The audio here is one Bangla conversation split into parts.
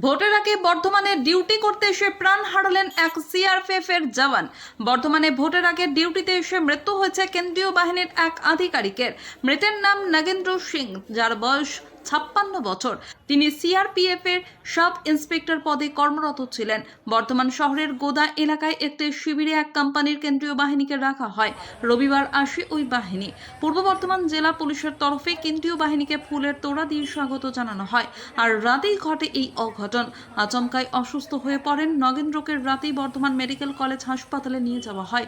ভোটের আগে বর্ধমানে ডিউটি করতে এসে প্রাণ হারালেন এক সিআরপিএফ এর জওয়ান। বর্ধমানে ভোটের আগে ডিউটিতে এসে মৃত্যু হয়েছে কেন্দ্রীয় বাহিনীর এক আধিকারিকের। মৃতের নাম নাগেন্দ্র সিং, যার বয়স 56 বছর। তিনি সিআরপিএফ এর সাব ইন্সপেক্টর পদে কর্মরত ছিলেন। বর্ধমান শহরের গোদা এলাকায় একটি শিবিরে এক কোম্পানির কেন্দ্রীয় বাহিনীকে রাখা হয়। রবিবার আসে ওই বাহিনী। পূর্ব বর্ধমান জেলা পুলিশের তরফে কেন্দ্রীয় বাহিনীকে ফুলের তোড়া দিয়ে স্বাগত জানানো হয়। আর রাতেই ঘটে এই অঘটন। আচমকায় অসুস্থ হয়ে পড়েন নগেন্দ্রকে। রাতেই বর্ধমান মেডিকেল কলেজ হাসপাতালে নিয়ে যাওয়া হয়।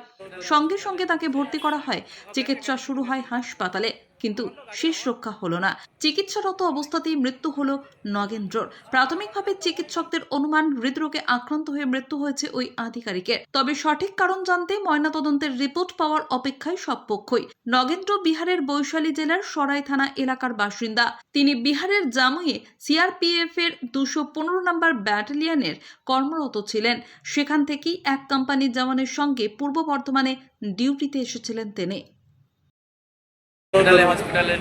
সঙ্গে সঙ্গে তাকে ভর্তি করা হয়। চিকিৎসা শুরু হয় হাসপাতালে, কিন্তু শেষ রক্ষা হলো না। চিকিৎসারত অবস্থাতেই মৃত্যু হলো নগেন্দ্রর। প্রাথমিকভাবে চিকিৎসকদের অনুমান হৃদরোগে আক্রান্ত হয়ে মৃত্যু হয়েছে ওই আধিকারিকের। তবে সঠিক কারণ জানতে ময়নাতদন্তের রিপোর্ট পাওয়ার অপেক্ষায় সব পক্ষই। নগেন্দ্র বিহারের বৈশালী জেলার সরাই থানা এলাকার বাসিন্দা। তিনি বিহারের জামুইয়ে সিআরপিএফ এর 215 নম্বর ব্যাটালিয়নের কর্মরত ছিলেন। সেখান থেকেই এক কোম্পানির জওয়ানের সঙ্গে পূর্ব বর্ধমানে ডিউটিতে এসেছিলেন তিনি। হসপিটালে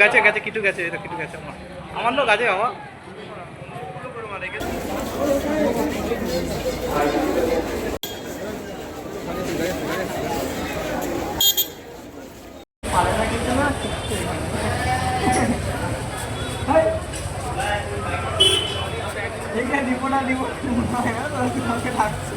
গেছে কিছু গেছে আমার লোক আছে বাবা। দিব না থাকছে।